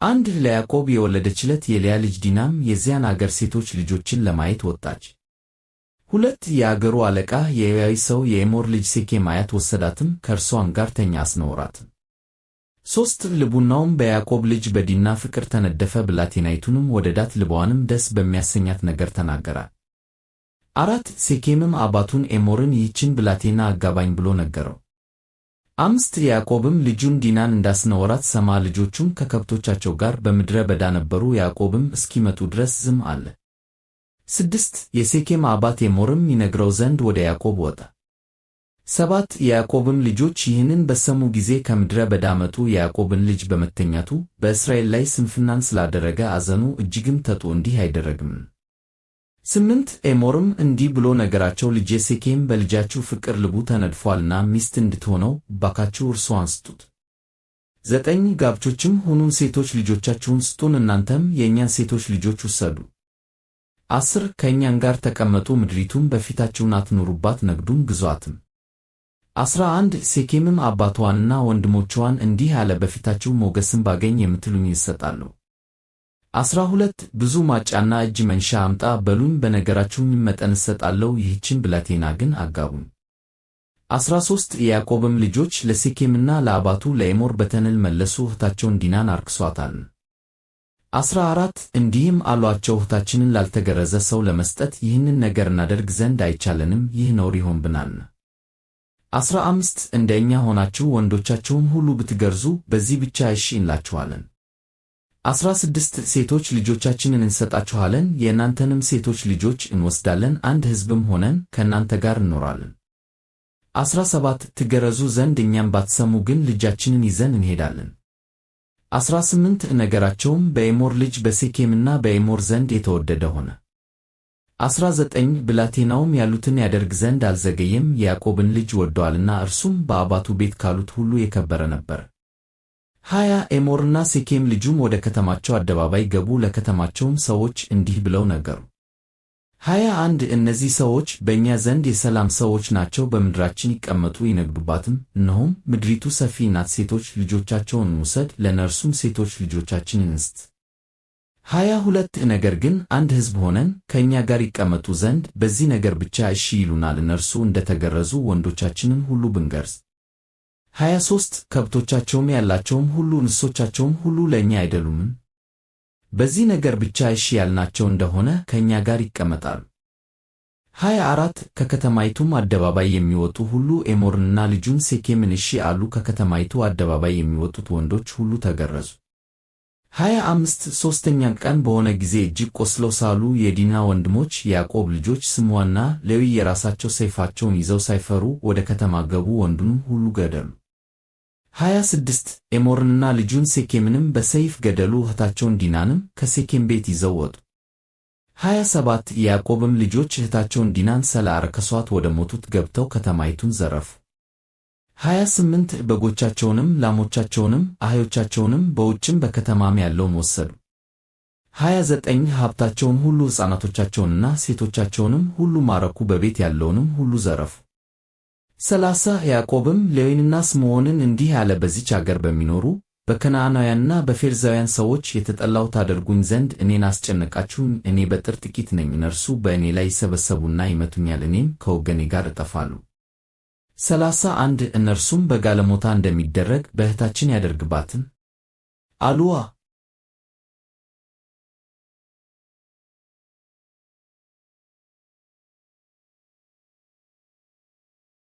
አንድ ለያዕቆብ የወለደችለት የልያ ልጅ ዲናም የዚያን አገር ሴቶች ልጆችን ለማየት ወጣች። ሁለት የአገሩ አለቃ የኤዊያዊ ሰው የኤሞር ልጅ ሴኬም አያት ወሰዳትም፣ ከእርሷም ጋር ተኛ አስነወራትም። ሦስት ልቡናውም በያዕቆብ ልጅ በዲና ፍቅር ተነደፈ፣ ብላቴናይቱንም ወደዳት፣ ልቧንም ደስ በሚያሰኛት ነገር ተናገራት። አራት ሴኬምም አባቱን ኤሞርን ይህችን ብላቴና አጋባኝ ብሎ ነገረው። አምስት ያዕቆብም ልጁን ዲናን እንዳስነወራት ሰማ። ልጆቹም ከከብቶቻቸው ጋር በምድረ በዳ ነበሩ፣ ያዕቆብም እስኪመጡ ድረስ ዝም አለ። ስድስት የሴኬም አባት ኤሞርም ይነግረው ዘንድ ወደ ያዕቆብ ወጣ። ሰባት የያዕቆብም ልጆች ይህንን በሰሙ ጊዜ ከምድረ በዳ መጡ። የያዕቆብን ልጅ በመተኛቱ በእስራኤል ላይ ስንፍናን ስላደረገ አዘኑ፣ እጅግም ተጡ፣ እንዲህ አይደረግም። ስምንት ኤሞርም እንዲህ ብሎ ነገራቸው፣ ልጄ ሴኬም በልጃችሁ ፍቅር ልቡ ተነድፏልና ሚስት እንድትሆነው ባካችሁ እርሷን ስጡት። ዘጠኝ ጋብቾችም ሁኑን፣ ሴቶች ልጆቻችሁን ስጡን፣ እናንተም የእኛን ሴቶች ልጆች ውሰዱ። 10 ከእኛም ጋር ተቀመጡ፣ ምድሪቱም በፊታችሁ አትኑሩባት፣ ነግዱም ግዙአትም። 11 ሴኬምም አባቷንና ወንድሞቿን እንዲህ አለ፣ በፊታችሁ ሞገስን ባገኝ የምትሉኝ እሰጣለሁ። 12 ብዙ ማጫና እጅ መንሻ አምጣ በሉኝ፣ በነገራችሁም መጠን እሰጣለሁ፣ ይህችን ብላቴና ግን አጋቡኝ። 13 የያዕቆብም ልጆች ለሴኬምና ለአባቱ ለኤሞር በተንል መለሱ፣ እህታቸውን ዲናን አርክሷታል። 14 እንዲህም አሏቸው፣ እህታችንን ላልተገረዘ ሰው ለመስጠት ይህንን ነገር እናደርግ ዘንድ አይቻለንም፣ ይህ ነውር ይሆንብናል። 15 እንደ እኛ ሆናችሁ ወንዶቻችሁን ሁሉ ብትገርዙ በዚህ ብቻ እሺ እንላችኋለን። 16 ሴቶች ልጆቻችንን እንሰጣችኋለን፣ የእናንተንም ሴቶች ልጆች እንወስዳለን፣ አንድ ሕዝብም ሆነን ከእናንተ ጋር እንኖራለን። 17 ትገረዙ ዘንድ እኛም ባትሰሙ ግን ልጃችንን ይዘን እንሄዳለን። 18 ነገራቸውም በኤሞር ልጅ በሴኬምና በኤሞር ዘንድ የተወደደ ሆነ። 19 ብላቴናውም ያሉትን ያደርግ ዘንድ አልዘገየም፣ የያዕቆብን ልጅ ወዶአልና፣ እርሱም በአባቱ ቤት ካሉት ሁሉ የከበረ ነበር። 20 ኤሞርና ሴኬም ልጁም ወደ ከተማቸው አደባባይ ገቡ፣ ለከተማቸውም ሰዎች እንዲህ ብለው ነገሩ። 21 እነዚህ ሰዎች በእኛ ዘንድ የሰላም ሰዎች ናቸው፣ በምድራችን ይቀመጡ ይነግዱባትም፣ እነሆም ምድሪቱ ሰፊ ናት፣ ሴቶች ልጆቻቸውን እንውሰድ፣ ለነርሱም ሴቶች ልጆቻችንን እንስጥ። 22 ነገር ግን አንድ ሕዝብ ሆነን ከእኛ ጋር ይቀመጡ ዘንድ በዚህ ነገር ብቻ እሺ ይሉናል፣ እነርሱ እንደ ተገረዙ ወንዶቻችንን ሁሉ ብንገርዝ። 23 ከብቶቻቸውም ያላቸውም ሁሉ እንስሶቻቸውም ሁሉ ለእኛ አይደሉምን? በዚህ ነገር ብቻ እሺ ያልናቸው እንደሆነ ከእኛ ጋር ይቀመጣሉ። 24 ከከተማይቱም አደባባይ የሚወጡ ሁሉ ኤሞርንና ልጁን ሴኬምን እሺ አሉ፣ ከከተማይቱ አደባባይ የሚወጡት ወንዶች ሁሉ ተገረዙ። 25 ሦስተኛም ቀን በሆነ ጊዜ እጅግ ቆስለው ሳሉ የዲና ወንድሞች የያዕቆብ ልጆች ስምዖንና ሌዊ የራሳቸው ሰይፋቸውን ይዘው ሳይፈሩ ወደ ከተማ ገቡ፣ ወንዱንም ሁሉ ገደሉ። 26 ኤሞርንና ልጁን ሴኬምንም በሰይፍ ገደሉ፣ እህታቸውን ዲናንም ከሴኬም ቤት ይዘው ወጡ። 27 የያዕቆብም ልጆች እህታቸውን ዲናን ስለ አረከሷት ወደ ሞቱት ገብተው ከተማይቱን ዘረፉ። 28 በጎቻቸውንም ላሞቻቸውንም አህዮቻቸውንም በውጭም በከተማም ያለውን ወሰዱ። 29 ሀብታቸውን ሁሉ ሕፃናቶቻቸውንና ሴቶቻቸውንም ሁሉ ማረኩ፣ በቤት ያለውንም ሁሉ ዘረፉ። 30 ያዕቆብም ሌዊንና ስምዖንን እንዲህ አለ፣ በዚች አገር በሚኖሩ በከነዓናውያንና በፌርዛውያን ሰዎች የተጠላሁ ታደርጉኝ ዘንድ እኔን አስጨነቃችሁኝ። እኔ በጥር ጥቂት ነኝ፣ እነርሱ በእኔ ላይ ይሰበሰቡና ይመቱኛል፣ እኔም ከወገኔ ጋር እጠፋለሁ። 31 እነርሱም በጋለሞታ እንደሚደረግ በእህታችን ያደርግባትን አሉዋ